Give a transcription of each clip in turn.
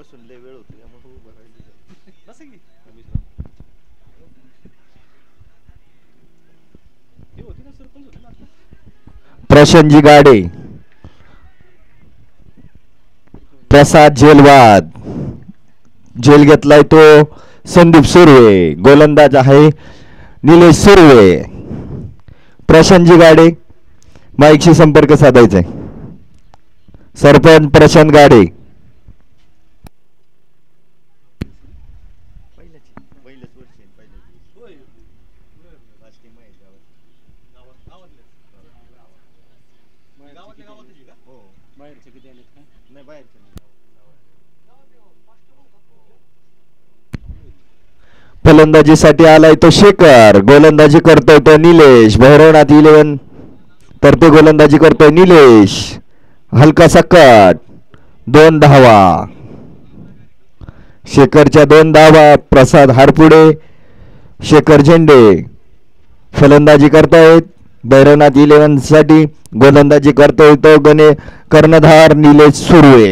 बसून लय वेळ होतो त्यामुळे उभं राहिलं बस की हे होते ना सरपंच होते ना आता प्रशांतजी गाडे, प्रसाद झेलवाद, झेल घेतलाय तो संदीप सुर्वे, गोलंदाज आहे निलेश सुर्वे. प्रशांतजी गाडे माईकशी संपर्क साधायचा आहे. सरपंच प्रशांत गाडे. पहिल्याच वर्षी पहिल्याच दिवशी होय लास्ट टाइम आहे गावातले गावातल्या गावातच का हो बाहेरचे किती आलेत का नाही बाहेरचे नाही फलंदाजीसाठी आलाय तो शेखर, गोलंदाजी करतोय तो निलेश. भैरवनाथ 11 तर्फे गोलंदाजी करतोय निलेश. हलकासा कट, 2 धावा. शेखरच्या 2 धावा. प्रसाद हारपुडे, शेखर झेंडे फलंदाजी करतायत. भैरवनाथ 11 साठी गोलंदाजी करतोय तो कर्णधार निलेश सुर्वे.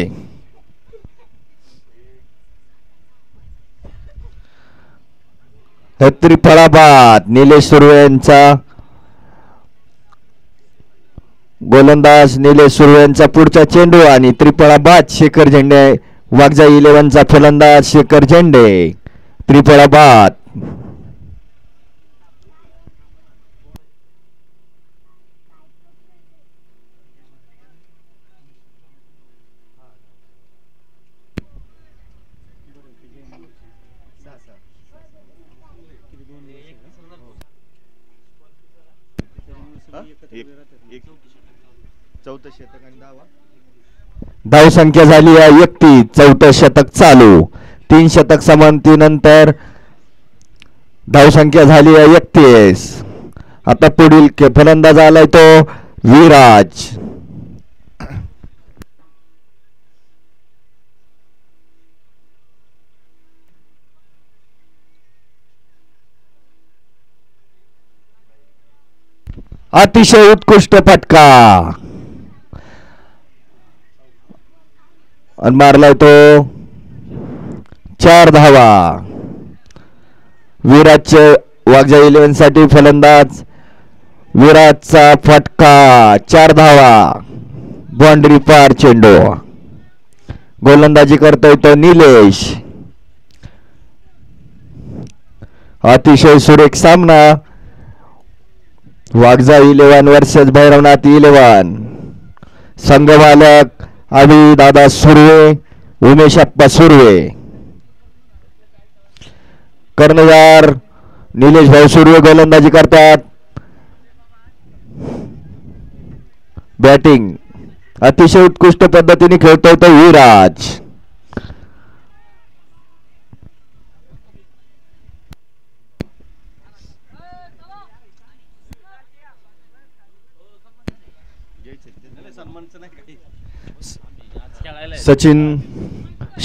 त्रिफळाबाद निलेश सुर्वे यांचा गोलंदाज निलेश सुर्वे यांचा पुढचा चेंडू आणि त्रिफळाबाद शेखर झेंडे. वागजा 11चा फलंदाज शेखर झेंडे. त्रिफळाबाद चौथं शतक आणि धावा धावसंख्या झाली आहे 31. चौथं शतक चालू. 3 शतक समाप्तीनंतर धावसंख्या झाली आहे 31. आता पुढील फलंदाज आलाय तो विराज. अतिशय उत्कृष्ट फटका आणि मारलाय तो 4 धावा. विराजचे वागजा 11 साठी फलंदाज विराजचा फटका 4 धावा. बाउंड्री पार चेंडू. गोलंदाजी करतोय तो निलेश. अतिशय सुरेख सामना. वागजा 11 वर्सेस भैरवनाथ 11. संघमालक अभि दादा सुर्वे, उमेश अप्पा सुर्वे. कर्णधार निलेश भाऊ सुर्वे गोलंदाजी करतात. बॅटिंग अतिशय उत्कृष्ट पद्धतीने खेळतोय तो विराज. सचिन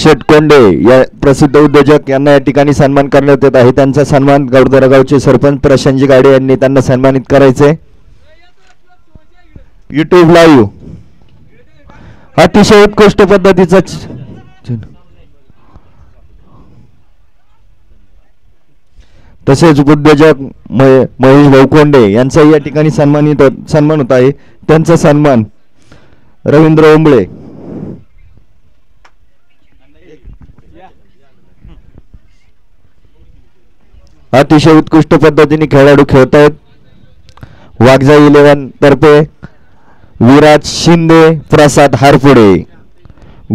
शेटकोंडे या प्रसिद्ध उद्योजक यांना या ठिकाणी सन्मान करण्यात येत आहे. त्यांचा सन्मान गौरदरागावचे सरपंच प्रशांतजी गाडे यांनी त्यांना सन्मानित करायचे. युट्यूब लाईव्ह अतिशय उत्कृष्ट पद्धतीचा तसेच उद्योजक महेश भाऊ कोंडे यांचा या ठिकाणी सन्मान होत आहे. त्यांचा सन्मान रवींद्र ओंबळे. अतिशय उत्कृष्ट पद्धतीने खेळाडू खेळत आहेत. वागजा 11 तर्फे विराज शिंदे, प्रसाद हारपुडे.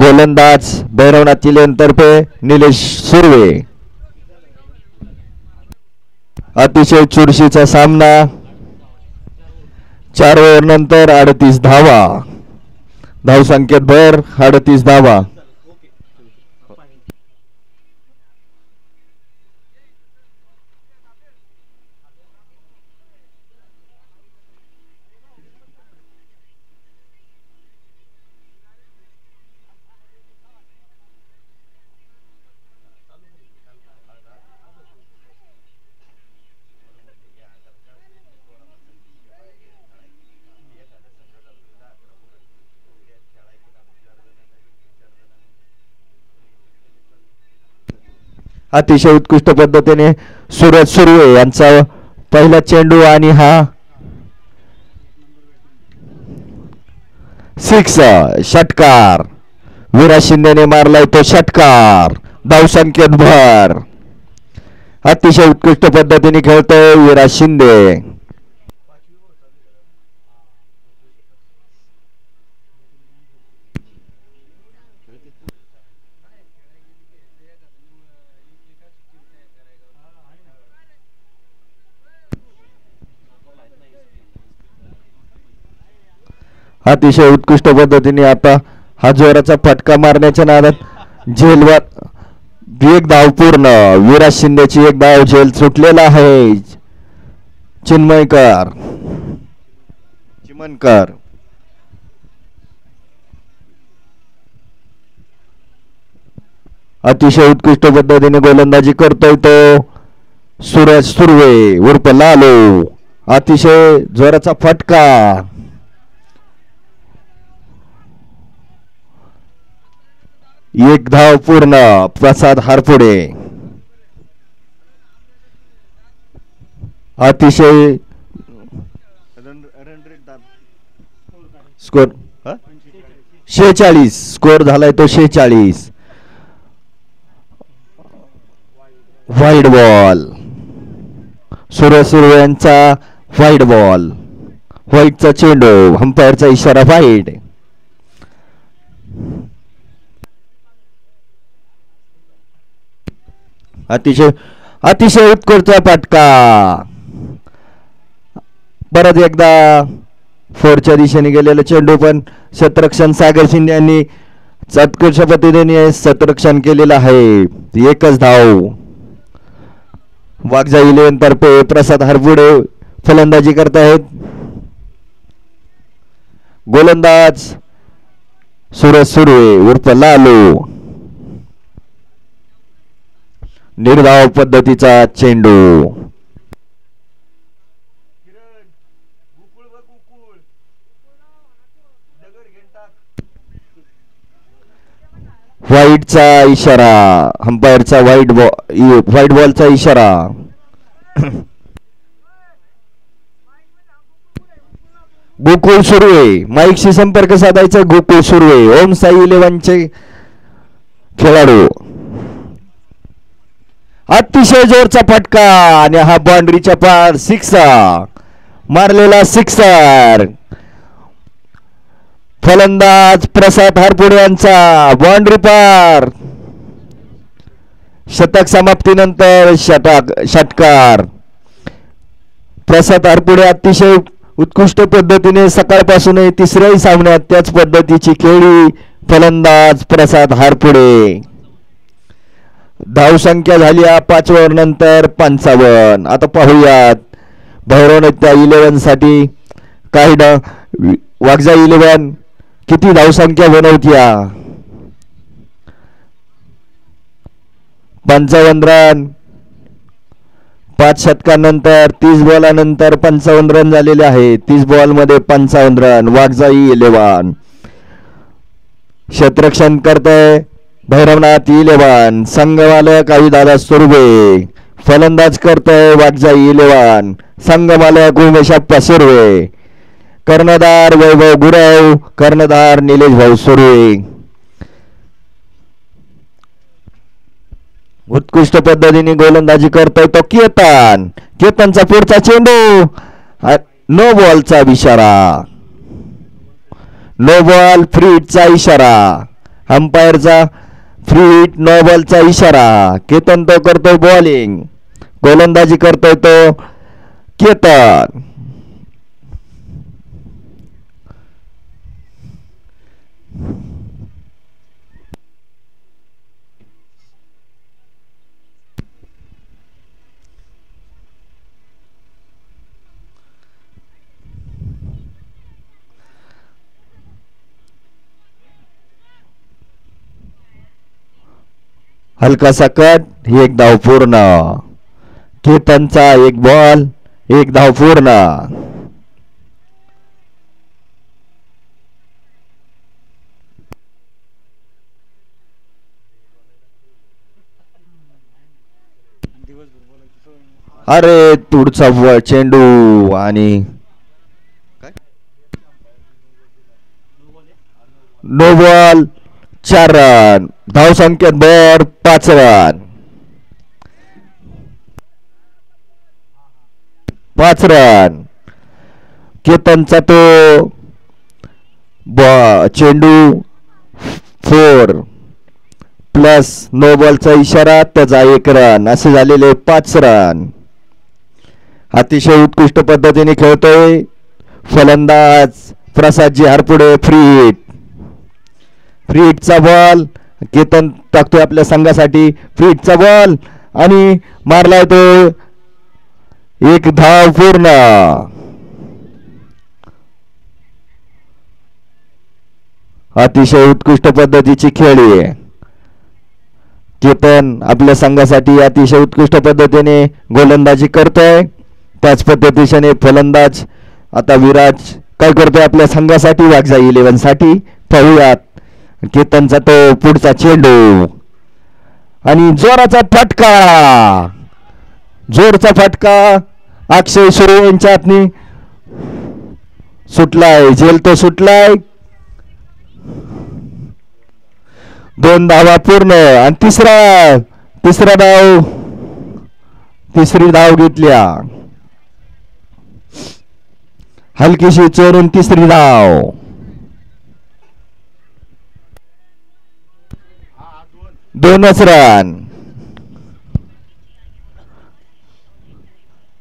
गोलंदाज भैरवनाथ 11 तर्फे निलेश सुर्वे. अतिशय चुरशीचा सामना. 4 ओव्हर नंतर 38 धावा. धावसंख्येत भर 38 धावा. अतिशय उत्कृष्ट पद्धतीने सूरज सुर्वे यांचा पहिला चेंडू आणि हा सिक्स षटकार. विराज शिंदेने मारलाय तो षटकार. धावसंख्येत भर. अतिशय उत्कृष्ट पद्धतीने खेळतोय विराज शिंदे. अतिशय उत्कृष्ट पद्धतीने आता हा जोराचा फटका मारण्याच्या नादात झेलवर एक धाव पूर्ण. विराज शिंदेची एक धाव झेल सुटलेला आहे. चिन्मयकर चिमनकर अतिशय उत्कृष्ट पद्धतीने गोलंदाजी करतोय तो सूरज सुर्वे उर्फ लालू. अतिशय जोराचा फटका. एक धाव पूर्ण. प्रसाद हारपुडे अतिशय स्कोर 46 स्कोर झालाय तो 46. White ball. सूरज सुर्वे यांचा व्हाईट बॉल. व्हाईटचा चेंडू. अंपायरचा इशारा व्हाईट. अतिशय अतिशय उत्कृष्ट फटका. परत एकदा फोरच्या दिशेने गेलेला चेंडू पण क्षेत्ररक्षण सागर शिंदे यांनी उत्कृष्ट पद्धतीने क्षेत्ररक्षण केलेलं आहे. एकच धाव. वागजा 11 तर्फे प्रसाद हरपुडे फलंदाजी करतायत. गोलंदाज सूरज सुर्वे उर्फ लालू. निर्धाव पद्धतीचा चेंडू. व्हाईटचा इशारा. अंपायरचा व्हाईट बॉलचा इशारा. गोकुळ सुर्वे माईकशी संपर्क साधायचा. गोकुळ सुर्वे ओम साई 11चे खेळाडू. अतिशय जोरचा फटका आणि हा बाउंड्रीच्या पार सिक्स मारलेला सिक्सर. फलंदाज प्रसाद हारपुडे यांचा बाउंड्री पार. शतक समाप्तीनंतर षटकार. प्रसाद हारपुडे अतिशय उत्कृष्ट पद्धतीने सकाळपासून तिसऱ्याही सामन्यात त्याच पद्धतीची खेळी फलंदाज प्रसाद हारपुडे. धावसंख्या झाली 5 ओव्हर नंतर 55. आता पाहूयात भैरवनाथ 11 साठी काही वागजा 11 किती धावसंख्या बनवत्या. 55 रन. 5 षटकांनंतर 30 बॉलानंतर 55 रन झालेले आहेत. 30 बॉल मध्ये 55 रन. वागजा 11 क्षेत्ररक्षण करतय भैरवनाथ 11. संघमालक दादा सुर्वे. फलंदाज करतोय वागजा 11. संघमालक उमेशप्पा सुर्वे. कर्णधार वैभव गुरव. कर्णधार निलेश भाऊ सुर्वे. उत्कृष्ट पद्धतीने गोलंदाजी करतोय तो केतन. केतनचा पुढचा चेंडू. नो बॉलचा इशारा. नो बॉल फ्री हिटचा इशारा. अंपायरचा फ्री हिट नो बॉलचा इशारा. केतन तो करतोय बॉलिंग. गोलंदाजी करतोय तो केतन. हलकासा कट. एक धाव पूर्ण. केतनचा एक बॉल. एक धाव पूर्ण. अरे पुढचा चेंडू आणि काय नो बॉल. 4 रन. धाव संख्येत भर 5 रन. 5 रन. केतनचा तो चेंडू 4 प्लस नो बॉलचा इशारा त्याचा 1 रन असे झालेले 5 रन. अतिशय उत्कृष्ट पद्धतीने खेळतोय फलंदाज प्रसादजी हारपुडे. फ्री हिटचा बॉल केतन टाकतोय आपल्या संघासाठी. फ्री हिटचा बॉल आणि मारलाय तो. 1 धाव पूर्ण. अतिशय उत्कृष्ट पद्धतीची खेळी आहे. केतन आपल्या संघासाठी अतिशय उत्कृष्ट पद्धतीने गोलंदाजी करतोय. त्याच पद्धतीने फलंदाज आता विराज काय करतोय आपल्या संघासाठी वागजा 11 साठी. पाहूयात केतनचा तो पुढचा चेंडू आणि जोराचा फटका. जोरचा फटका अक्षय सुर्वे यांच्या हातनी सुटलाय. झेल तो सुटलाय. 2 धावा पूर्ण आणि तिसरी धाव घेतल्या. हलकीशी चोरून तिसरी धाव. 2च रन.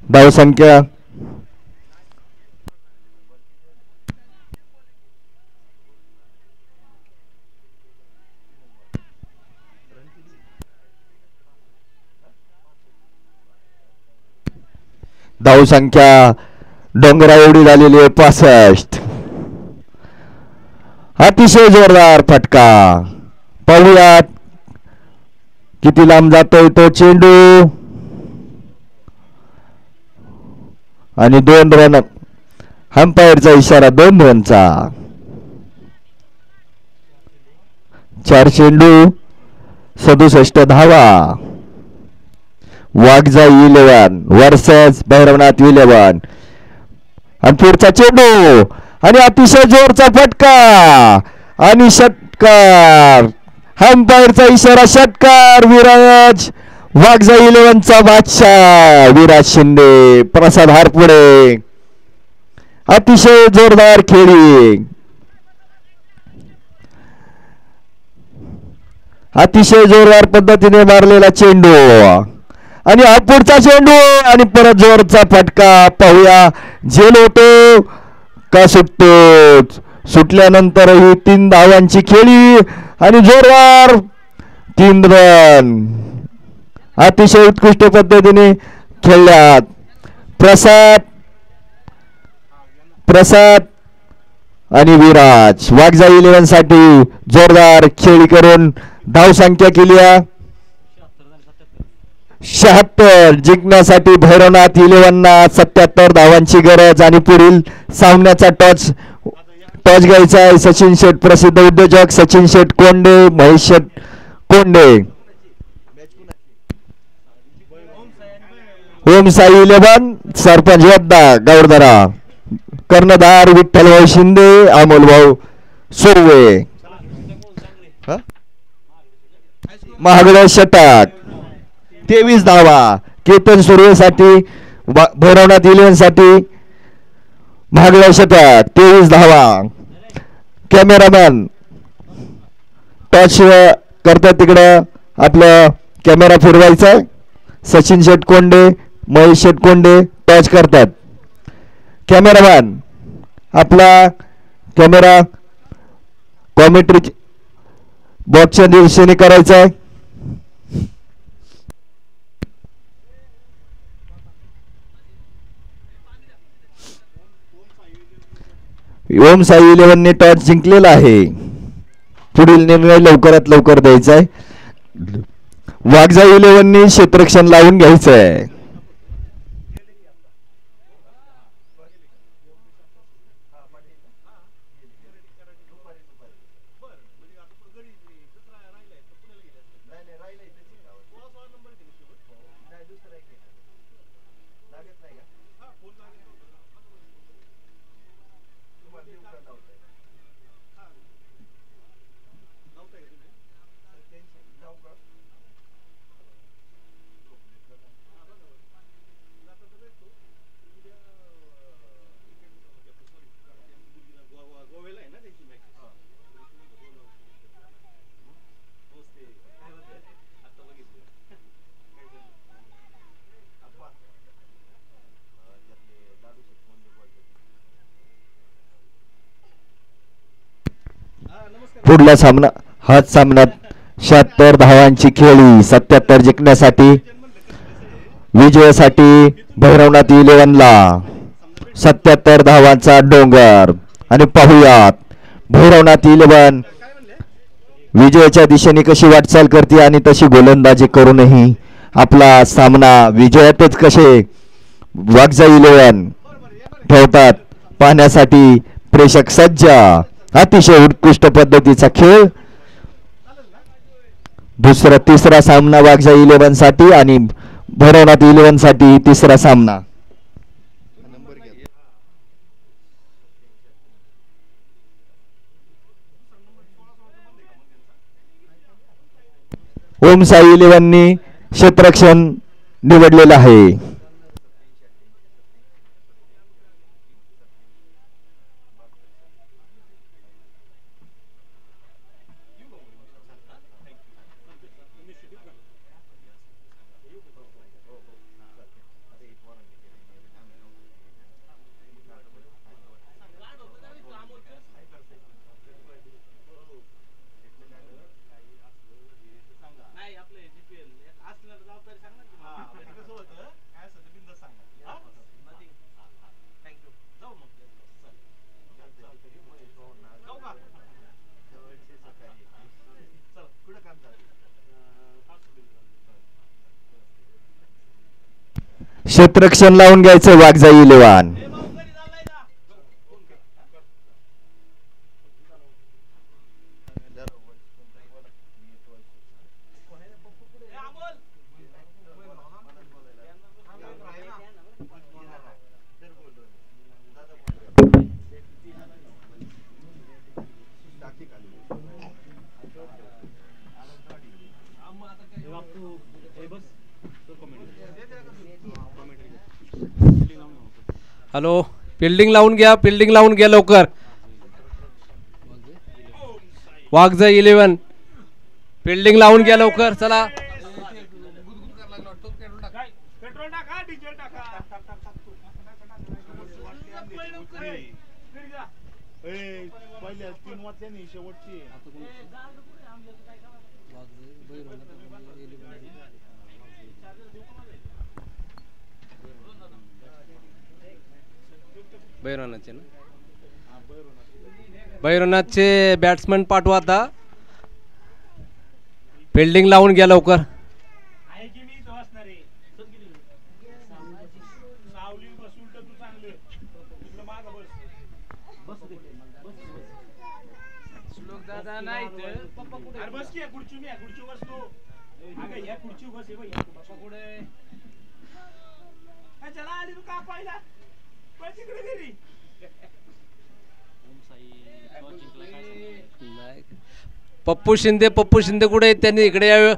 धाव संख्या डोंगरा एवढी झालेली आहे 65. अतिशय जोरदार फटका. पाहूयात किती लांब जातोय तो चेंडू आणि 2 रन. अंपायरचा इशारा 2 रनचा. 4 चेंडू 67 धावा. वागजा 11 वर्सेस भैरवनाथ 11. आणि पुढचा चेंडू आणि अतिशय जोरचा फटका आणि षटकार. अंपायरचा इशारा षटकार. विराज वागजा 11 चा बादशाह विराज शिंदे प्रसाद हारपुडे. अतिशय जोरदार खेळी. अतिशय जोरदार पद्धतीने मारलेला चेंडू आणि हा पुढचा चेंडू आणि परत जोरचा फटका. पाहूया झेल होतो का सुटतो. सुटल्यानंतर ही 3 धावांची खेळी आणि जोरदार 3 रन. अतिशय उत्कृष्ट पद्धतीने खेळल्यात. प्रसाद आणि विराज वागजा 11 साठी जोरदार खेळी करून धाव संख्या केली 76. जिंकण्यासाठी भैरवनाथ 11 77 धावांची गरज आणि पुढील सामन्याचा टॉस घ्यायचा आहे. सचिन शेठ प्रसिद्ध उद्योजक सचिन शेठ कोंडे महेश शेठ कोंडे. ओम साई 11 सरपंच यद्दा गौरदरा. कर्णधार विठ्ठल भाऊ शिंदे अमोल भाऊ सुर्वे. महागडे षटक 23 धावा. केतन सुर्वेसाठी भैरवनाथ 11 साठी महागडे षटक 23 धावा. कॅमेरामॅन टॉच करतात तिकडं आपलं कॅमेरा फिरवायचा. सचिन शेठ कोंडे महेश शेठ कोंडे टॉच करतात. कॅमेरामॅन आपला कॅमेरा कॉमेंट्री बॉक्सच्या दिशेने करायचा आहे. ओम साई 11 ने टॉस जिंकलेला आहे. पुढील निर्णय लवकरात लवकर द्यायचा आहे. वागजा 11 ने क्षेत्ररक्षण लावून घ्यायचं आहे. पुढला सामना हाच सामन्यात 76 धावांची खेळी 77 जिंकण्यासाठी विजयासाठी भैरवनाथ 11ला 77 धावांचा डोंगर. आणि पाहूयात भैरवनाथ 11 विजयाच्या दिशेने कशी वाटचाल करते आणि तशी गोलंदाजी करूनही आपला सामना विजयातच कसे वागजा 11 ठेवतात पाहण्यासाठी प्रेक्षक सज्ज. अतिशय उत्कृष्ट पद्धतीचा खेळ. तिसरा सामना वागजा 11 साठी आणि भैरवनाथ 11 साठी तिसरा सामना. ओम साई 11नी क्षेत्ररक्षण निवडलेलं आहे. क्षेत्ररक्षण लावून घ्यायचं वागजा 11. हॅलो, फिल्डिंग लावून घ्या, फिल्डिंग लावून घ्या लवकर. वागजा 11 फिल्डिंग लावून घ्या लवकर. चला भैरवनाथचे ना, भैरवनाथचे बॅट्समन पाठवा आता. फिल्डिंग लावून घ्या लवकर. पप्पू शिंदे कुठे आहेत? त्यांनी इकडे यावे.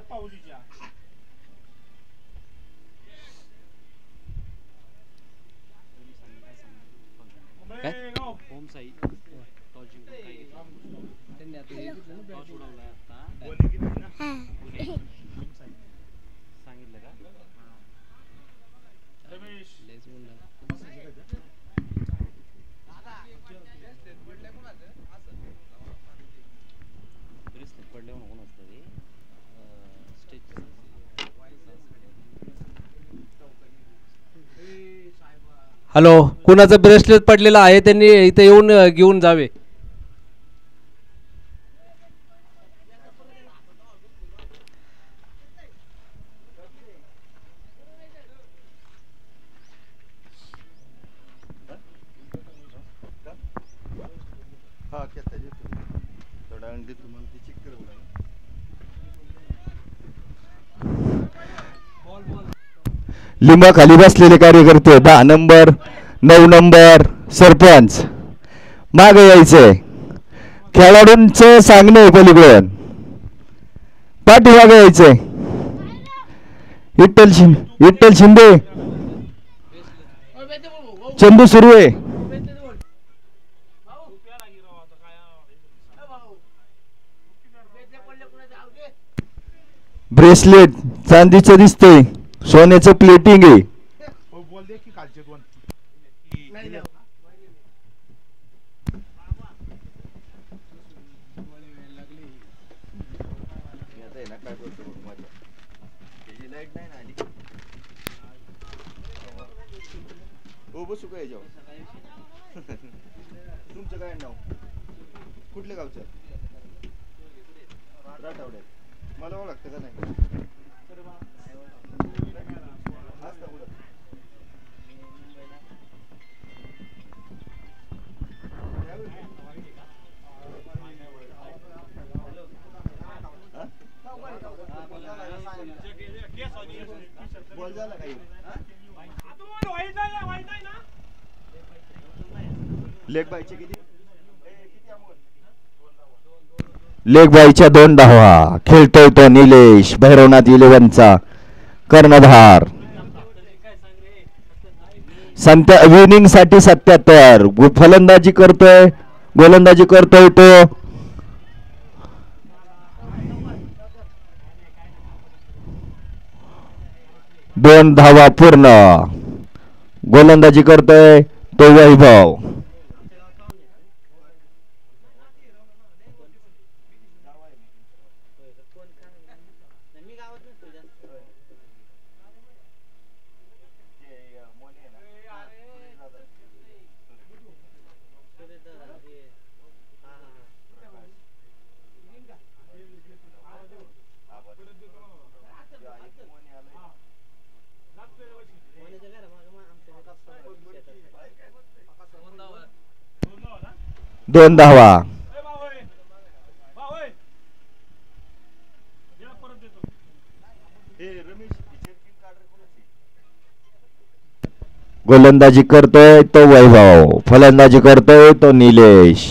हॅलो, कुणाचं ब्रेसलेट पडलेलं आहे त्यांनी इथे येऊन घेऊन जावे. लिंबा खाली बसलेले कार्यकर्ते 10 नंबर 9 नंबर सरपंच मागे यायचंय. खेळाडूंचं सांगणे पलीकडून पाठीमागे यायचंय. विठ्ठल शिंदे चंदू सुर्वे ब्रेसलेट चांदीचं दिसतंय, सोन्याचं प्लेटिंग आहे. बसू का याच्यावर? तुमचं काय नाव? कुठल्या गावचं? राठवडे. मला ओळखतं का नाही? असतं कुठं? बॉल झाला काही लेग बायचे किती? लेग बायच्या 2 धावा. खेळतोय तो निलेश भैरवनाथ 11चा कर्णधार. विनिंग साठी 77. फलंदाजी करतोय गोलंदाजी करतोय तो 2 धावा पूर्ण. गोलंदाजी करतोय तो वैभव. दोन धावा. गोलंदाजी करतोय तो वैभव. फलंदाजी करतोय तो निलेश.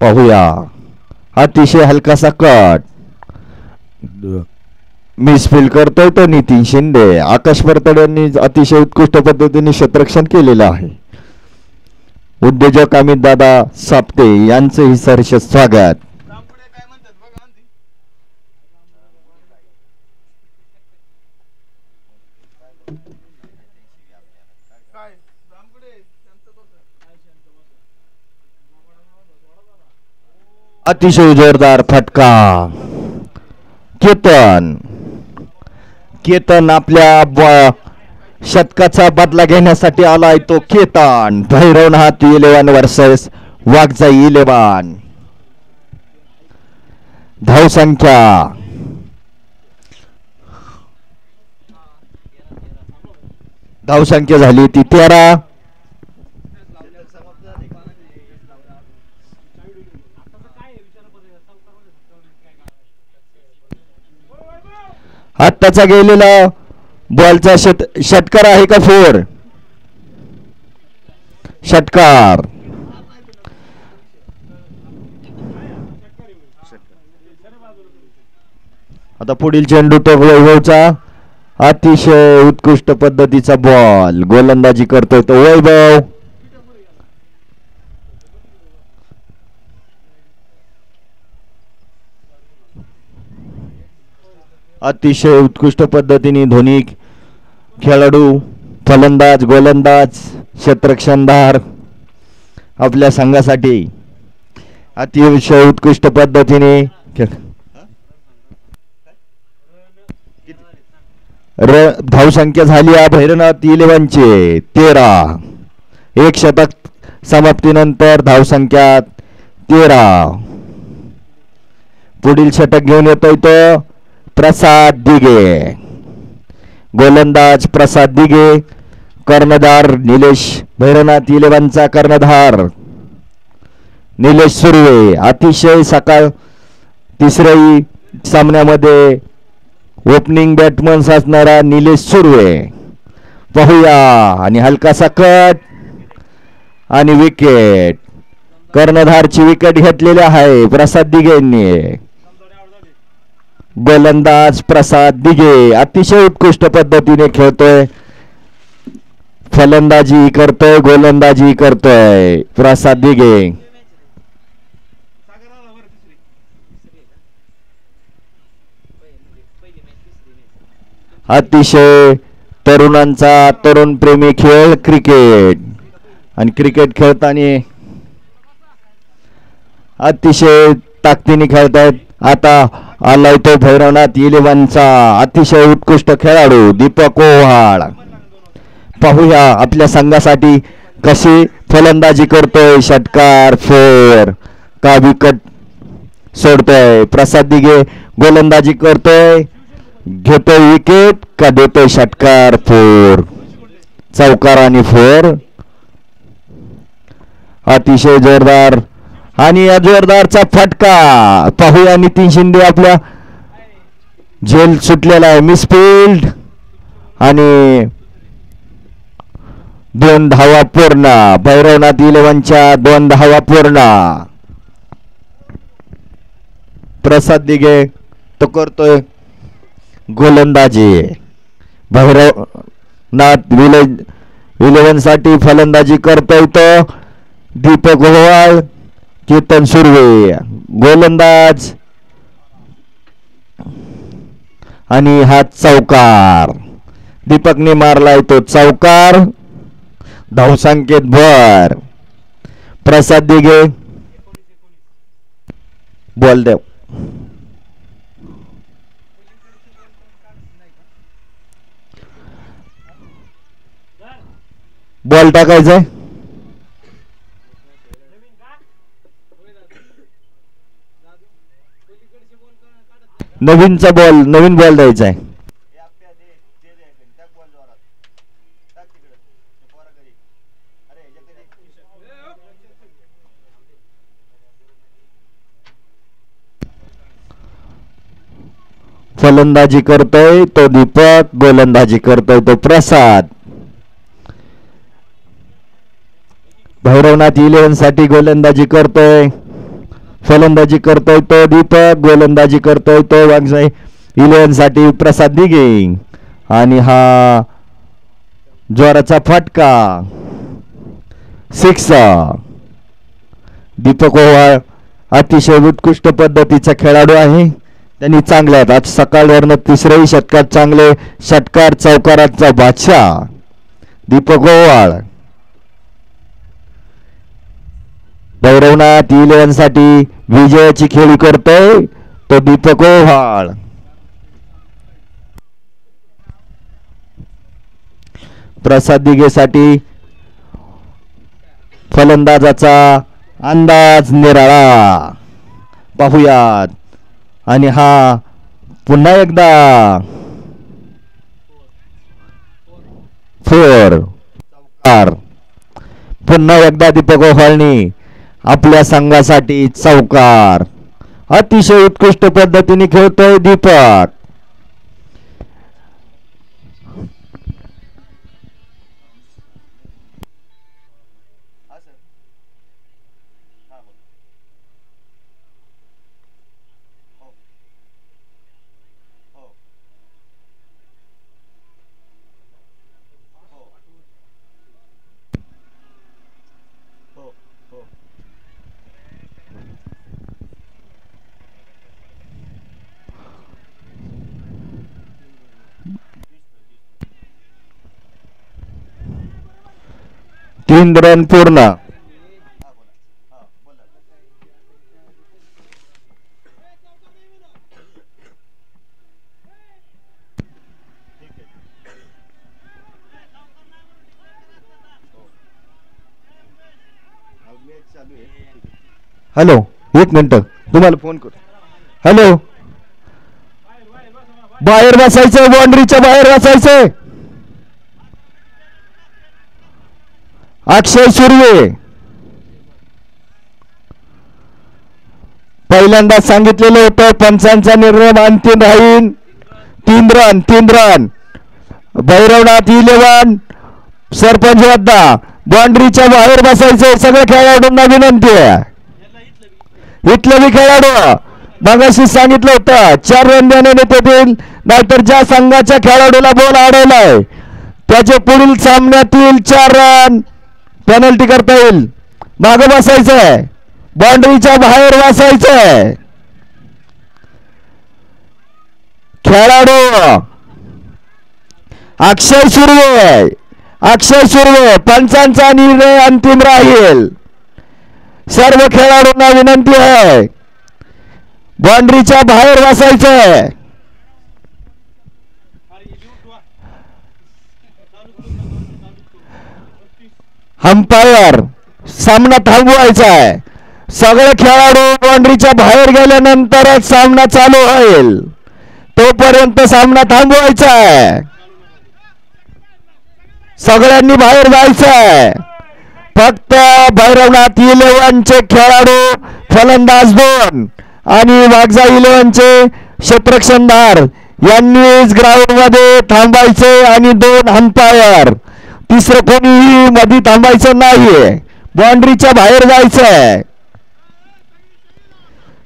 पाहूया अतिशय हलकासा कट. मिसफील्ड करतोय तो नितीन शिंदे. आकाश परतड यांनी अतिशय उत्कृष्ट पद्धतीने क्षेत्ररक्षण केलेलं आहे. उद्योजक अमित दादा साप्ते यांचेही सहर्ष स्वागत. अतिशय जोरदार फटका. केतन आपल्या शतकाचा बदला घेण्यासाठी आलाय तो केतन. भैरवनाथ 11 वर्सेस वाघजाई 11. धावसंख्या झाली ती 13. आत्ताचा गेलेला बॉलचा षटकार आहे का? 4 षटकार. आता पुढील चेंडू तो वैभवचा. अतिशय उत्कृष्ट पद्धतीचा बॉल. गोलंदाजी करतोय तो वैभव. अतिशय उत्कृष्ट पद्धतीने दोन्ही खेळाडू फलंदाज गोलंदाज क्षेत्ररक्षणदार आपल्या संघासाठी अतिशय उत्कृष्ट पद्धतीने धावसंख्या झाली आहे भैरवनाथ 11ची 13. 1 शतक समाप्तीनंतर धावसंख्या 13. पुढील षटक घेऊन येतोय तो प्रसाद दिघे. गोलंदाज प्रसाद दिघे. कर्णधार निलेश भैरवनाथ 11चा कर्णधार निलेश सुर्वे. अतिशय सकाळ तिसऱ्या सामन्यामध्ये ओपनिंग बॅट्समन असणारा निलेश सुर्वे. पाहूया आणि हलकासा कट आणि विकेट. कर्णधारची विकेट घेतलेली आहे प्रसाद दिघे यांनी. गोलंदाज प्रसाद दिघे अतिशय उत्कृष्ट पद्धतीने खेळतोय. फलंदाजी करतोय गोलंदाजी करतोय प्रसाद दिघे. अतिशय तरुणांचा तरुण प्रेमी खेळ क्रिकेट. आणि क्रिकेट खेळताना अतिशय ताकदीने खेळतायत. आता आलाय तो भैरवनाथ 11चा अतिशय उत्कृष्ट खेळाडू दीपक ओव्हाळ. पाहूया आपल्या संघासाठी कशी फलंदाजी करतोय. षटकार 4 का विकेट सोडतोय. प्रसाद दिघे गोलंदाजी करतोय, घेतोय विकेट का देतोय षटकार 4. चौकार आणि 4. अतिशय जोरदार आणि या जोरदारचा फटका पाहूया. नितीन शिंदे आपल्या झेल सुटलेला आहे. मिसफिल्ड आणि 2 धावा पूर्ण. भैरवनाथ 11च्या 2 धावा पूर्ण. प्रसाद दिघे तो करतोय गोलंदाजी. भैरवनाथ 11 साठी फलंदाजी करतोय तो दीपक ओवाळ, केतन सुर्वे गोलंदाज. आणि हा चौकार दीपकने मारलाय तो चौकार. धावसंख्येत भर. प्रसाद दिघे बॉल देव. बॉल टाकायचंय. नवीनचा बॉल, नवीन बॉल द्यायचा आहे. फलंदाजी करतोय तो दीपक, गोलंदाजी करतोय तो प्रसाद. भैरवनाथ 11 साठी गोलंदाजी करतोय, फलंदाजी करतोय तो दीपक, गोलंदाजी करतोय तो वागजाई 11 साठी प्रसाद दिघे. आणि हा जोराचा फटका 6. दीपक ओवाळ अतिशय उत्कृष्ट पद्धतीचा खेळाडू आहे. त्यांनी चांगले आहेत. आज सकाळवरनं 3रही षटकार चांगले षटकार चौकाराचा बादशाह दीपक ओवाळ. भैरवनाथ 11 साठी विजयाची खेळी करतोय तो दीपक ओवाळ. प्रसाद दिघेसाठी फलंदाजाचा अंदाज निराळा पाहूयात. आणि हा पुन्हा एकदा 4 चौकार. पुन्हा एकदा दीपक ओवाळनी आपल्या संघासाठी चौकार. अतिशय उत्कृष्ट पद्धतीने खेळतोय दीपक. तीन रन पूर्ण. हॅलो, एक मिनिट तुम्हाला फोन कर. हॅलो, बाहेर बसायचं, बाउंड्रीच्या बाहेर बसायचं. अक्षय सुर्वे पहिल्यांदा सांगितलेलं होतं पंचांचा निर्णय अंतिम राहील. 3 रन. भैरवनाथ 11 सरपंच वद्दा बाउंड्रीच्या बाहेर बसायचं. सगळ्या खेळाडूंना विनंती आहे. इथलं बी खेळाडू मगाशी सांगितलं होतं 4 रन देण्याने देतील, नाहीतर ज्या संघाच्या खेळाडूला बॉल अडवलाय त्याचे पुढील सामन्यातील 4 रन पेनल्टी करता येईल. मागे बसायचंय, बाउंड्रीच्या बाहेर बसायचंय. खेळाडू अक्षय सुर्वे पंचांचा निर्णय अंतिम राहील. सर्व खेळाडूंना विनंती आहे बाउंड्रीच्या बाहेर बसायचंय. अंपायर सामना थांबवायचा आहे. सगळे खेळाडू बाउंड्रीच्या बाहेर गेल्यानंतरच सामना चालू होईल. तोपर्यंत सामना थांबवायचा आहे. सगळ्यांनी बाहेर जायचं आहे. फक्त भैरवनाथ 11चे खेळाडू फलंदाज 2 आणि वागजा 11चे क्षेत्ररक्षणदार यांनीच ग्राउंड मध्ये थांबायचे आणि 2 अंपायर. तिसरं कोणीही मध्ये थांबायचं नाहीये. बाउंड्रीच्या बाहेर जायचंय.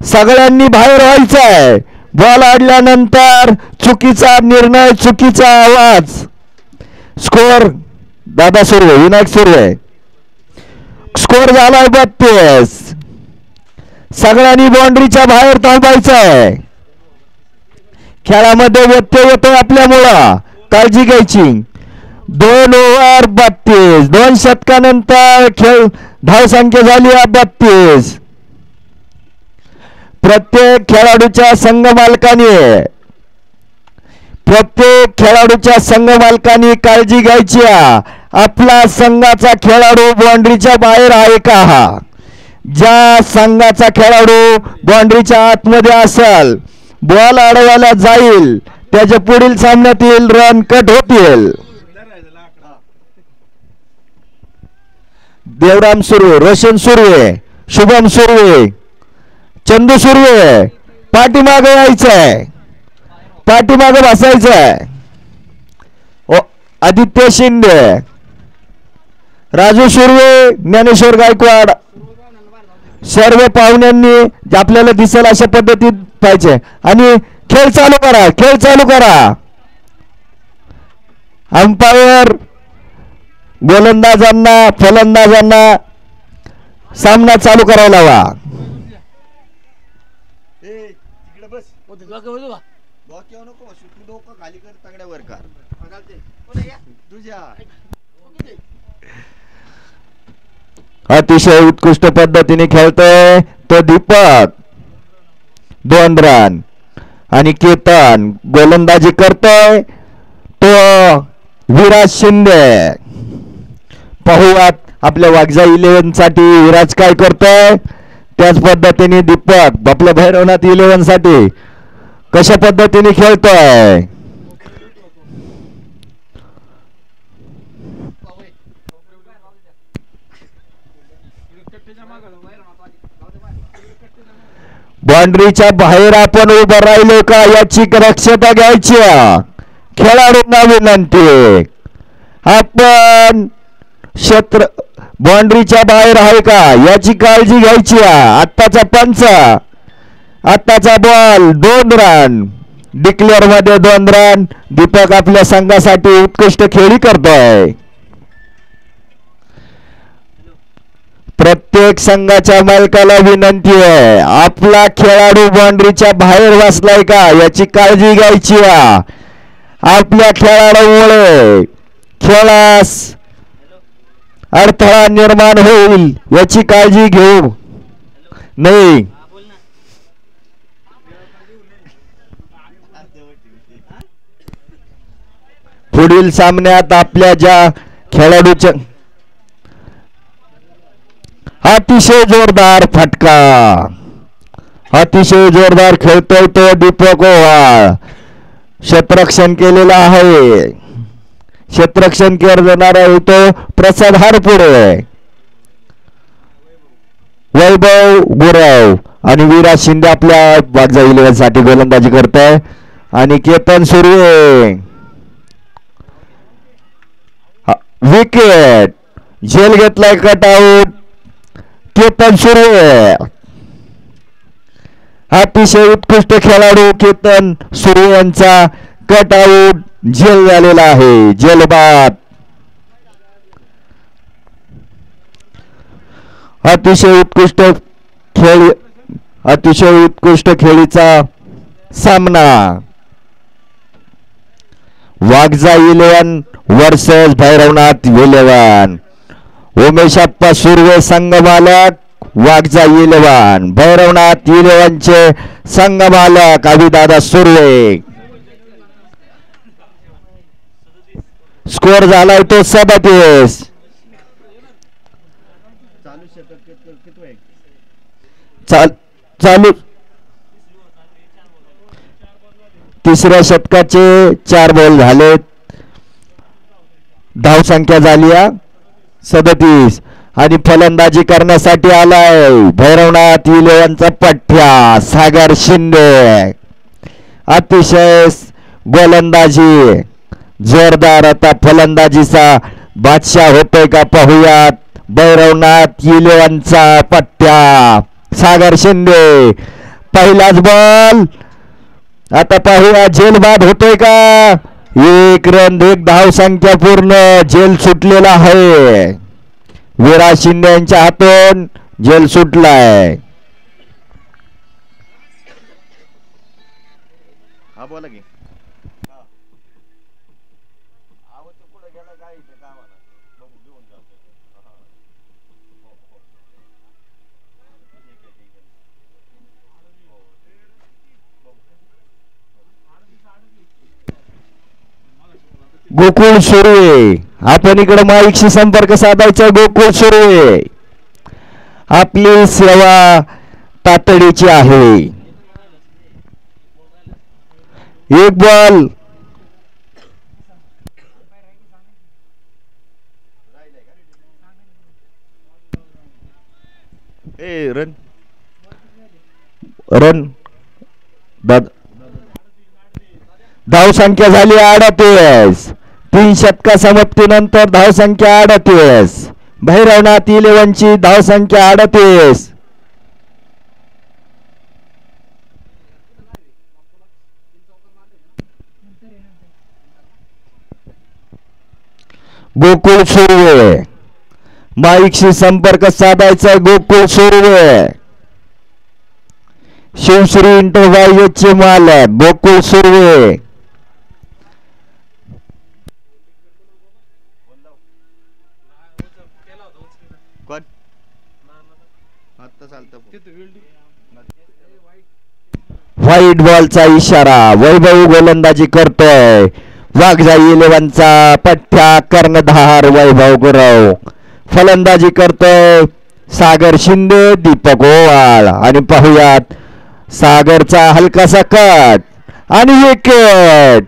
सगळ्यांनी बाहेर व्हायचंय. बॉल आडल्यानंतर चुकीचा निर्णय, चुकीचा आवाज. स्कोर दादा सुर्वे, विनायक सुर्वे. स्कोर झालाय 32. सगळ्यांनी बाउंड्रीच्या बाहेर थांबायचंय. खेळामध्ये व्यत्यय येतो आपल्यामुळं, काळजी घ्यायची. 2 ओव्हर 32. 2 षटकानंतर खेळ धावसंख्या झाली 32. प्रत्येक खेळाडूच्या संघ मालकांनी काळजी घ्यायची. आपला संघाचा खेळाडू बाउंड्रीच्या बाहेर आहे का? ज्या संघाचा खेळाडू बाउंड्रीच्या आतमध्ये असेल, बॉल अडवायला जाईल, त्याच्या पुढील सामन्यातील रन कट होतील. देवराम सुर्वे, रोशन सुर्वे, शुभम सुर्वे, चंदू सुर्वे पाठीमागे यायचंय, पाठीमागे बसायचंय. आदित्य शिंदे, राजू सुर्वे, ज्ञानेश्वर गायकवाड, सर्व पाहुण्यांनी आपल्याला दिसेल अशा पद्धतीत पाहिजे. आणि खेळ चालू करा, खेळ चालू करा. अंपायर गोलंदाजांना फलंदाजांना सामना चालू करायला हवा. खाली कर, तगड्यावर कर. अतिशय उत्कृष्ट पद्धतीने खेळतोय तो दीपक, 2 रन. आणि केतन गोलंदाजी करतोय तो विराज शिंदे. पाहूयात आपल्या वागजा 11 साठी विराज काय करतोय. त्याच पद्धतीने दीपक आपल्या भैरवनाथ 11 साठी कशा पद्धतीने खेळतोय. बाउंड्रीच्या बाहेर आपण उभं राहिलो का याची दक्षता घ्यायची. खेळाडूंना विनंती, आपण क्षेत्र बाउंड्रीच्या बाहेर आहे का याची काळजी घ्यायची. आत्ताचा पंच, आत्ताचा बॉल 2 रन. डिक्लेअर मध्ये 2 रन. दीपक आपल्या संघासाठी उत्कृष्ट खेळी करतोय. प्रत्येक संघाच्या मालकाला विनंती आहे, आपला खेळाडू बाउंड्रीच्या बाहेर बसलाय का याची काळजी घ्यायची. आपल्या खेळाडूमुळे खेळास अडथळा निर्माण होईल याची काळजी घेऊ नाही. पुढील सामन्यात आपल्या ज्या खेळाडूच्या अतिशय जोरदार फटका, अतिशय जोरदार खेळतोय तो दीपक ओवाळ. क्षेत्ररक्षण केलेलं आहे. क्षेत्ररक्षण करणारा तो प्रसाद हारपुडे, वैभव गुरव आणि विराज शिंदे आपल्या वागजा 11 साठी गोलंदाजी करतोय. आणि केतन सुर्वे विकेट, झेल घेतलाय, कट आउट. केतन सुर्वे अतिशय उत्कृष्ट खेळाडू केतन सुर्वे यांचा कट आउट, झेल झालेला आहे, झेलबाद. अतिशय उत्कृष्ट खेळीचा सामना. वागजा 11 वर्सेस भैरवनाथ 11. उमेशप्पा सुर्वे संघ मालक, वागजा 11. भैरवनाथ 11 चे संघ मालक अभिदादा सुर्वे. स्कोर झालाय तो 37. चालू तिसऱ्या षटकाचे 4 बॉल झालेत. धावसंख्या झाली 37 आणि फलंदाजी करण्यासाठी आलाय भैरवनाथ इलेव्हनचा पठ्या सागर शिंदे. अतिशय गोलंदाजी जोरदार. आता फलंदाजीचा बादशाह होतोय का पाहूयात. भैरवनाथ इलेव्हनचा पठ्या सागर शिंदे. पहिलाच बॉल. आता पाहूया झेल बाद होतोय का. 1 रन 1 धावसंख्या पूर्ण. झेल सुटलेला आहे. विराज शिंदे यांच्या हातून झेल सुटलाय. हा बोला की. गोकुळ सुर्वे आपण इकडे माईकशी संपर्क साधायचा. गोकुळ सुर्वे आपली सेवा तातडीची आहे. 1 बॉल. रन रन धावसंख्या झाली 38. 3 षटका समाप्तीनंतर धावसंख्या 38. भैरवनाथ इलेव्हनची धावसंख्या 38. गोकुळ सुर्वे माईकशी संपर्क साधायचा. गोकुळ सुर्वे शिवश्री इंटरप्राइजेसचे मालक गोकुळ सुर्वे. व्हाईट बॉलचा इशारा. वैभव गोलंदाजी करतोय. वाघजा इलेव्हनचा पठ्या कर्णधार वैभव गुरव. फलंदाजी करतोय सागर शिंदे दीपक ओवाळ. आणि पाहूयात सागरचा हलकासा कट आणि विकेट.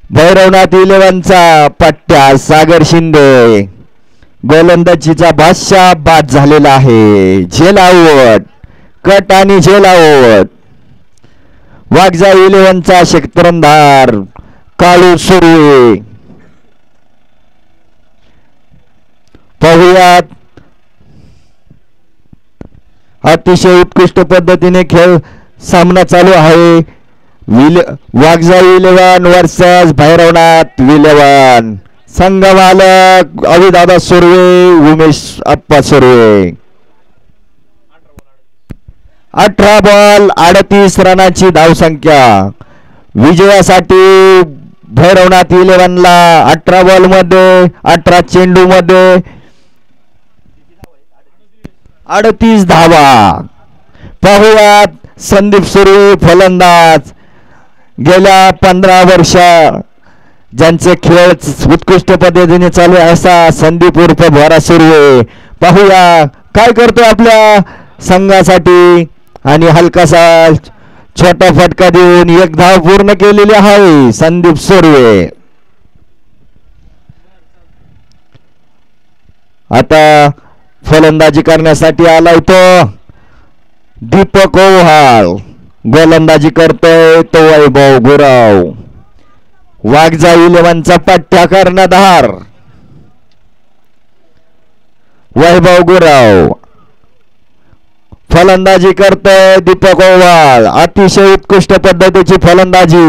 भैरवनाथ इलेव्हनचा पठ्या सागर शिंदे. गोलंदाजीचा बादशाह बाद झालेला आहे. झेल आउट. कट आणि झेल आउट. वाघजा इलेव्हनचा क्षेत्रंधार काळू सुर्वे. पाहूयात अतिशय उत्कृष्ट पद्धतीने खेळ सामना चालू आहे. वाघजा इलेव्हन वर्सेस भैरवनाथ इलेव्हन. संघ मालक अविदादा सुर्वे उमेश अप्पा सुर्वे. 18 बॉल 38 रनाची धावसंख्या. विजयासाठी भैरवनाथ इलेव्हनला 18 बॉल मध्ये 18 चेंडू मध्ये 38 धावा. पाहुयात संदीप सुर्वे फलंदाज. गेल्या 15 वर्ष ज्यांचे खेळ उत्कृष्ट पद्धतीने चालू आहे असा संदीप उर्फ भोरा सुर्वे. पाहूया काय करतोय आपल्या संघासाठी. आणि हलकासा छोटा फटका देऊन 1 धाव पूर्ण केलेली आहे संदीप सुर्वे. आता फलंदाजी करण्यासाठी आलाय तो दीपक ओव्हाळ. गोलंदाजी करतोय तो वैभव गुरव. वाघजा इलेव्हनचा पठ्या कर्णधार वैभव गुरव. फलंदाजी करतोय दीपक ओव्हाळ. अतिशय उत्कृष्ट पद्धतीची फलंदाजी.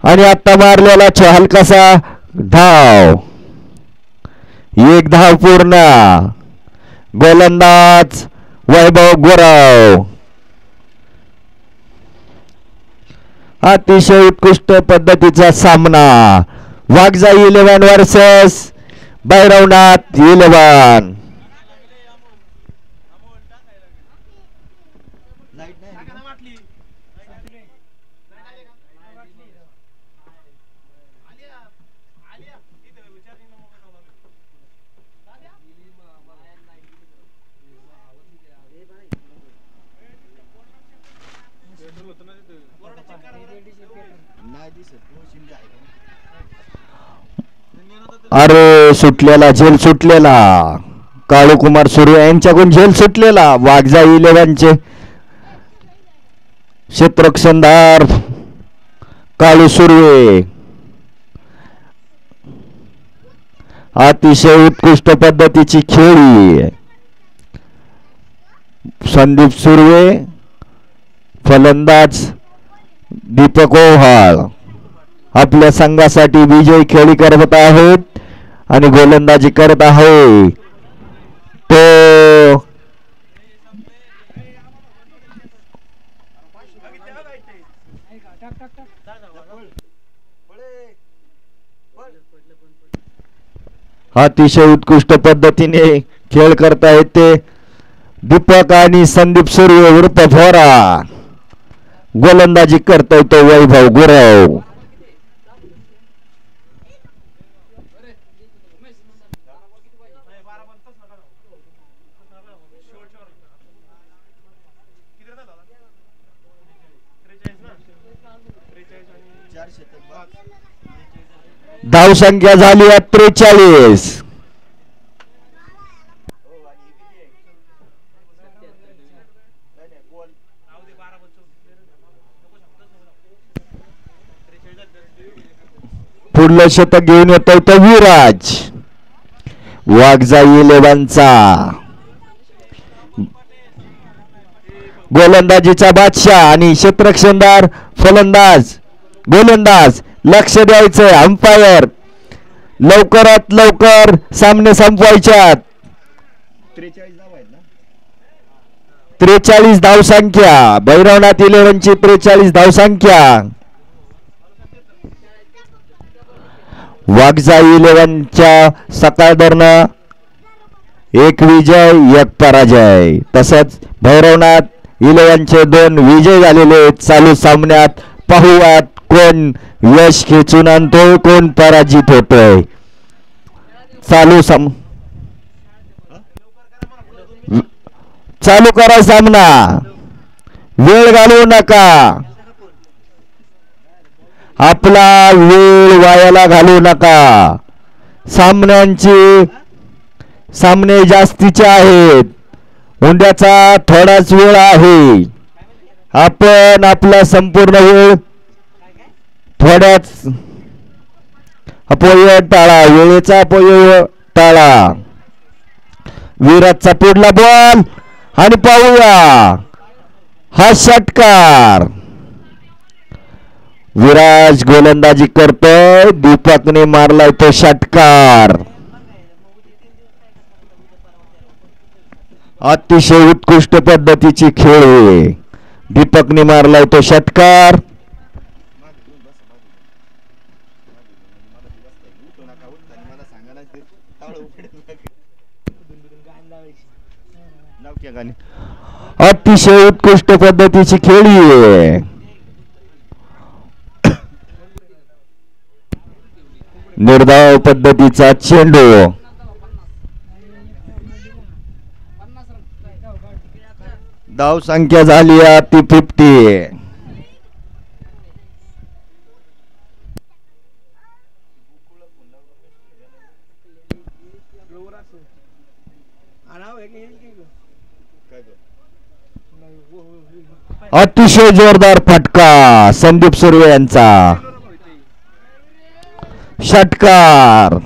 आणि आता मारलेला हलकासा धाव. 1 धाव पूर्ण. गोलंदाज वैभव गुरव. अतिशय उत्कृष्ट पद्धतीचा सामना. वाघजा इलेव्हन वर्सेस भैरवनाथ इलेव्हन. अरे सुटलेला झेल सुटलेला काळूकुमार सुर्वे यांच्याकडून झेल सुटलेला वाघजा 11चे क्षेत्ररक्षणदार काळू सुर्वे अतिशय उत्कृष्ट पद्धतीची खेळी संदीप सुर्वे फलंदाज दीपक ओव्हाळ आपल्या संघासाठी विजयी खेळी करत आहेत आणि गोलंदाजी करत आहे तो अतिशय उत्कृष्ट पद्धतीने खेळ करतायत ते दीपक आणि संदीप सुर्वे उर्फ भोरा गोलंदाजी करतोय तो वैभव गुरव धाव संख्या झाली 43 पुढलं शतक घेऊन येतोय तो विराज वाघजा 11चा गोलंदाजीचा बादशाह आणि क्षेत्ररक्षणदार फलंदाज गोलंदाज लक्ष द्यायचंय अंपायर लवकरात लवकर सामने संपवायच्यात 43 धाव संख्या भैरवनाथ 11ची 43 धाव संख्या वाघजा 11च्या सकाळधरनं 1 विजय 1 पराजय तसंच भैरवनाथ 11चे 2 विजय झालेले चालू सामन्यात पाहूयात कोण यश खेचून आणतोय कोण पराजित होतोय चालू करा सामना वेळ घालवू नका आपला वेळ वायाला घालवू नका सामने जास्तीचे आहेत हुंड्याचा थोडाच वेळ आहे आपण आपला संपूर्ण वेळ थोड्याच अपव्यय टाळा वेळेचा अपव्यय टाळा विराजचा पुढला बॉल आणि पाहूया हा षटकार विराज गोलंदाजी करतोय दीपकने मारलाय तो षटकार अतिशय उत्कृष्ट पद्धतीची खेळ दीपकने मारलाय तो षटकार अतिशय उत्कृष्ट पद्धतीची खेळी आहे निर्धाव पद्धतीचा चेंडू धाव संख्या झाली ती 50 अतिशय जोरदार फटका संदीप सुर्वे यांचा षटकार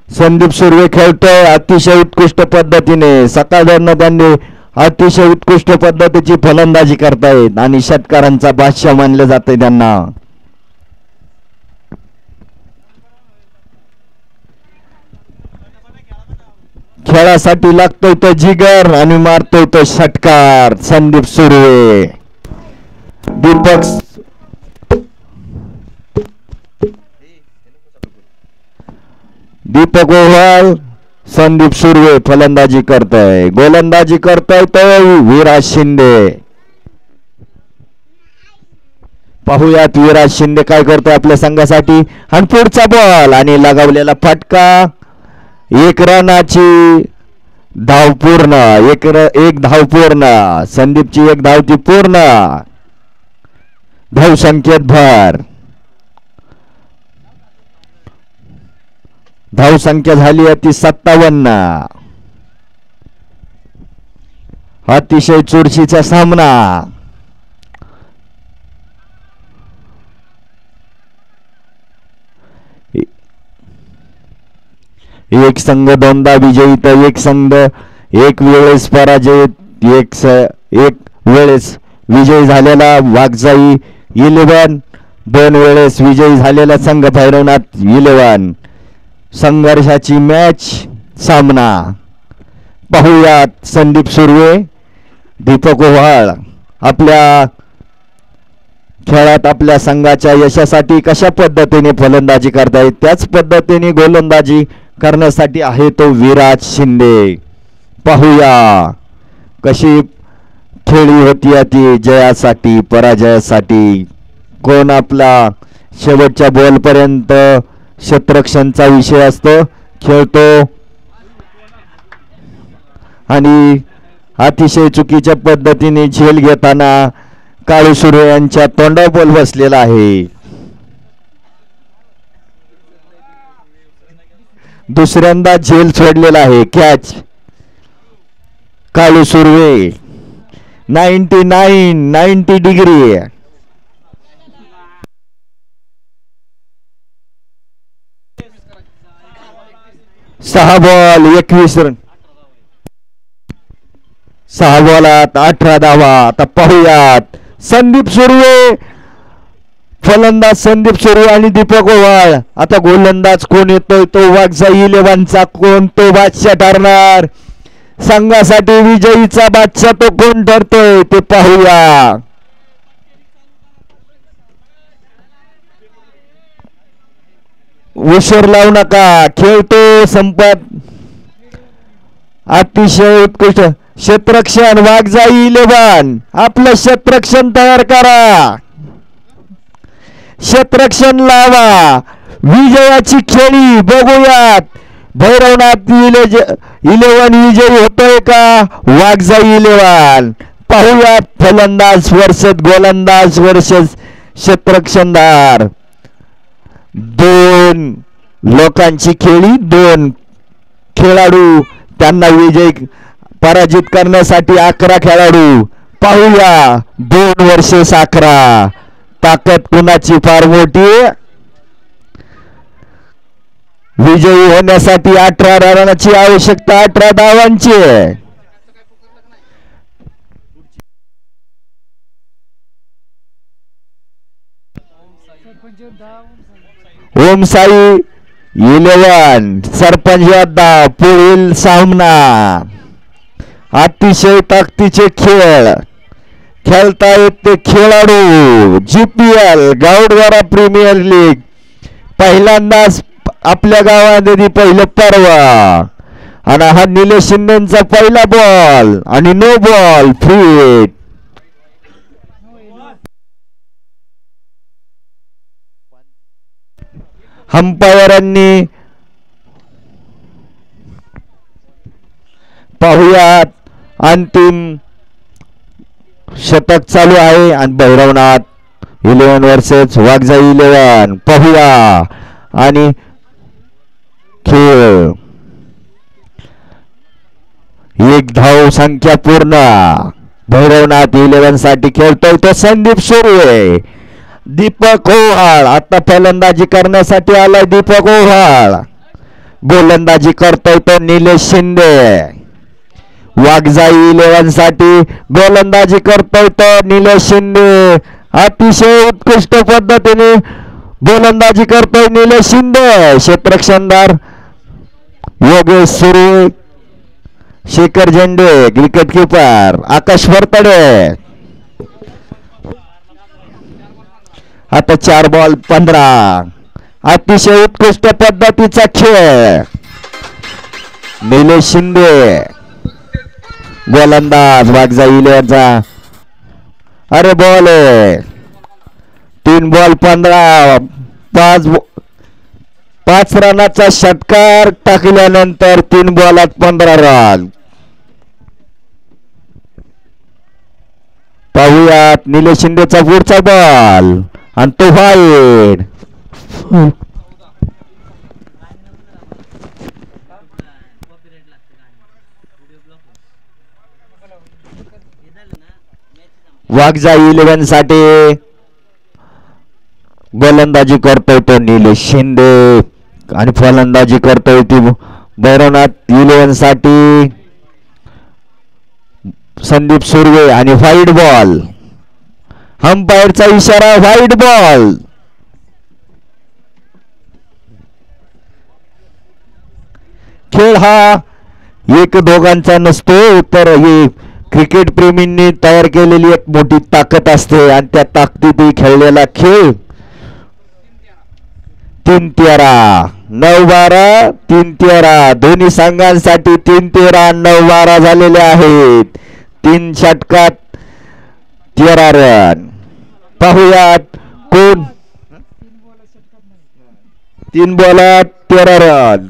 संदीप सुर्वे खेळतोय अतिशय उत्कृष्ट पद्धतीने सकाळधरनं त्यांनी अतिशय उत्कृष्ट पद्धतीची फलंदाजी करतायत आणि षटकारांचा बादशाह मानले जाते त्यांना खेळासाठी लागतोय तो जिगर आणि मारतोय तो षटकार संदीप सुर्वे दीपक ओव्हाळ संदीप सुर्वे फलंदाजी करतोय गोलंदाजी करतोय तो विराज शिंदे पाहूयात विराज शिंदे काय करतोय आपल्या संघासाठी आणि पुढचा बॉल आणि लगावलेला फटका 1 रनाची धाव पूर्ण एक धाव पूर्ण संदीपची 1 धाव ती पूर्ण धावसंख्येत भर. धावसंख्या झाली आहे ती 57. अतिशय चुरशीचा सामना. एक संघ दोनदा विजयी तर एक संघ एक वेळेस पराजयित. एक वेळेस विजयी झालेला वाघजाई 11, 2 वेळेस विजयी झालेला संघ भैरवनाथ 11. संघर्षाची मॅच सामना पाहूयात. संदीप सुर्वे, दीपक ओव्हाळ आपल्या खेळात आपल्या संघाच्या यशासाठी कशा पद्धतीने फलंदाजी करतायत, त्याच पद्धतीने गोलंदाजी करण्यासाठी आहे तो विराज शिंदे. पाहूया कशी खेळी होती ती जयासाठी पराजयासाठी. कोण आपला शेवटच्या बॉलपर्यंत क्षेत्ररक्षणचा विषय असतो, खेळतो आणि अतिशय चुकीच्या पद्धतीने झेल घेताना काळू सुर्वे यांच्या तोंडावर बॉल बसलेला आहे. दुसऱ्यांदा झेल सोडलेला आहे. कॅच काळू सुर्वे 90 डिग्री. 6 ball 21 run. 6 बॉलात 18 धावा. आता पाहूयात संदीप सुर्वे, फलंदाज संदीप सुर्वे आणि दीपक ओव्हाळ. आता गोलंदाज कोण येतोय, तो वाघजाई 11चा कोण तो बादशाह ठरणार. संघासाठी विजयीचा बादशाह तो कोण ठरतोय ते पाहूया. उशीर लावू नका, खेळतो संपत. अतिशय उत्कृष्ट क्षेत्ररक्षण वाघजाई 11. आपलं क्षेत्ररक्षण तयार करा, क्षेत्ररक्षण लावा. विजयाची खेळी बघूयात. भैरवनाथ 11 विजयी होतोय का वाघजाई 11. पाहूयात फलंदाज वर्सेस गोलंदाज वर्सेस क्षेत्ररक्षणदार. 2 लोकांची खेळी, 2 खेळाडू, त्यांना विजय पराजित करण्यासाठी 11 खेळाडू. पाहूया 2 वर्सेस 11. ताकद कुणाची फार मोठी. विजयी होण्यासाठी 18 रनाची आवश्यकता, 18 धावांची. ओम साई 11. सरपंच योद्धा. पुढील सामना अतिशय ताकदीचे खेळ खेळतायत ते खेळाडू. GPL गावडवारा प्रीमियर लीग पहिल्यांदाच आपल्या गावामध्ये पहिलं पर्व. आणि हा निलेश शिंदेचा पहिला बॉल आणि नो बॉल फिट. अंपायरांनी पाहूयात. अंतिम शतक चालू आहे आणि भैरवनाथ 11 वर्सेस वाघजाई 11. पाहूया आणि खेळ. 1 धाव संख्या पूर्ण. भैरवनाथ 11 साठी खेळतोय तो संदीप सुर्वे. दीपक ओव्हाळ आता फलंदाजी करण्यासाठी आलाय. दीपक ओव्हाळ गोलंदाजी करतोय तो निलेश शिंदे. वाघजाई 11 साठी गोलंदाजी करतोय तो निलेश शिंदे. अतिशय उत्कृष्ट पद्धतीने गोलंदाजी करतोय निलेश शिंदे. क्षेत्ररक्षणदार योगेश सुर्वे, शेखर झेंडे, विकेट किपर आकाश वरतडे. आता 4 बॉल 15. अतिशय उत्कृष्ट पद्धतीचा खेळ. निलेश शिंदे गोलंदाज वाघजाई 11चा. अरे बॉल 3 बॉल 15. 5 रनाचा षटकार टाकल्यानंतर 3 बॉलात 15 रन. पाहूयात निलेश शिंदेचा पुढचा बॉल आणि तो वाईड. वाघजा 11 साठी गोलंदाजी करतोय तो निलेश शिंदे आणि फलंदाजी करतोय ती भैरवनाथ 11 साठी संदीप सुर्वे आणि व्हाईट बॉल. अंपायरचा इशारा व्हाईट बॉल. खेळ हा एक दोघांचा नसतो तर ही क्रिकेट प्रेमींनी तयार केलेली एक मोठी ताकद असते आणि त्या ताकदीत खेळलेला खेळ 3-13 9-12 3-13 दोन्ही संघांसाठी 3-13 9-12 झालेले आहेत. 3 षटकात 13 रन. पाहूयात कोण 3 बॉलात 13 रन.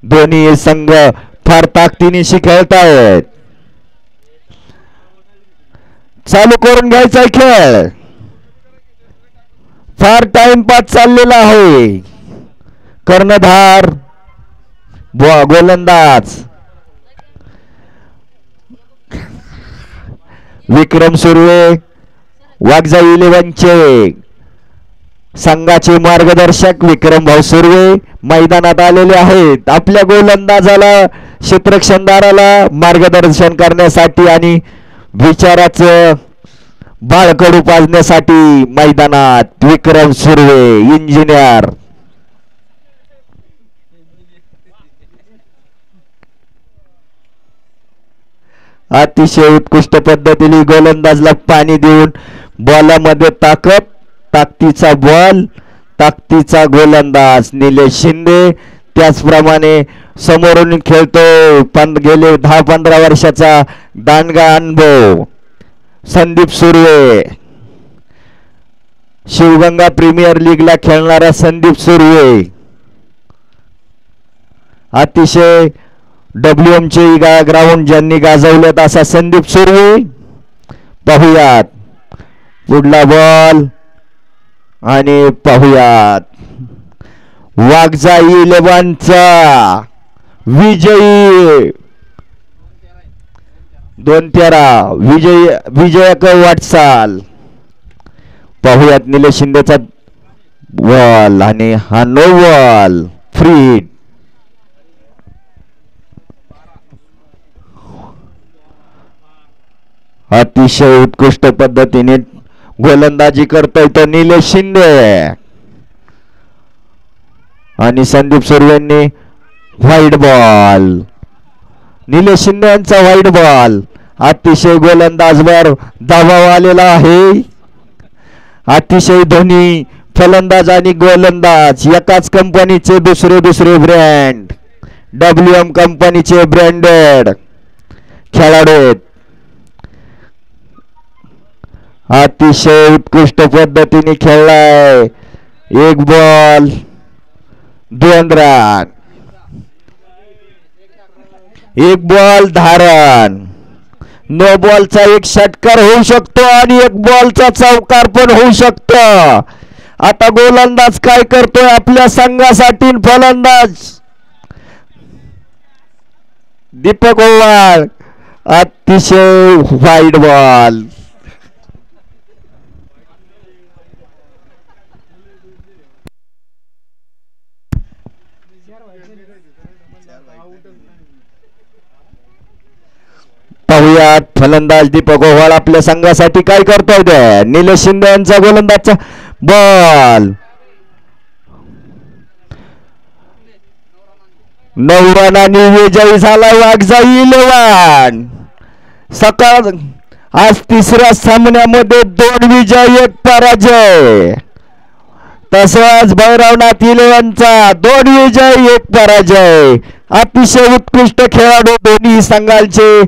दोन्ही संघ फार ताकदीनिशी खेळतायत. चालू करून घ्यायचा खेळ. फार टाइमपास चाललेला आहे. कर्णधार गोलंदाज विक्रम सुर्वे वाघजा 11 चे संघाचे मार्गदर्शक विक्रम भाऊ सुर्वे मैदानात आलेले आहेत. आपल्या गोलंदाजाला क्षेत्ररक्षणदाराला मार्गदर्शन करण्यासाठी आणि विचाराचं बाळकडू पाजण्यासाठी मैदानात विक्रम सुर्वे इंजिनियर. अतिशय उत्कृष्ट पद्धतीने गोलंदाजला पाणी देऊन बॉलामध्ये ताकदीचा बॉल ताकदीचा गोलंदाज निलेश शिंदे. त्याचप्रमाणे समोरून खेळतो गेले 10-15 वर्षाचा दांडगा अनुभव संदीप सुर्वे. शिवगंगा प्रीमियर लीगला खेळणारा संदीप सुर्वे. अतिशय WM चे ग्राउंड ज्यांनी गाजवलेत असा संदीप सुर्वे. पाहूयात पुढला बॉल आणि पाहूयात वाघजा 11 चा विजयी 2-13 विजयक वाटचाल. पाहूयात निलेश शिंदेचा बॉल आणि हा नो बॉल फ्री. अतिशय उत्कृष्ट पद्धतीने गोलंदाजी करतोय तो निलेश शिंदे आणि संदीप सुर्वेंनी व्हाईट बॉल. निलेश शिंदे यांचा व्हाईट बॉल. अतिशय गोलंदाजवर दबाव आलेला आहे. अतिशय दोन्ही फलंदाज आणि गोलंदाज एकाच कंपनीचे दुसरे ब्रँड WM कंपनीचे ब्रँडेड खेळाडू आहेत. अतिशय उत्कृष्ट पद्धतीने खेळलाय. 1 ball 2 run. 1 ball 10 run. No बॉलचा 1 षटकार होऊ शकतो आणि 1 बॉलचा चौकार पण होऊ शकतो. आता गोलंदाज काय करतोय आपल्या संघासाठी. फलंदाज दीपक ओवाळ. अतिशय वाईड बॉल. पाहूयात फलंदाज दीपक ओवाळ आपल्या संघासाठी काय करतोय ते. निलेश शिंदे यांचा गोलंदाजचा बॉल 9 रनांनी विजयी झाला वाघजा 11. सकाळ आज तिसऱ्या सामन्यामध्ये 2 विजय 1 पराजय. तसंच भैरवनाथ 11चा 2 विजय 1 पराजय. अतिशय उत्कृष्ट खेळाडू दोन्ही संघांचे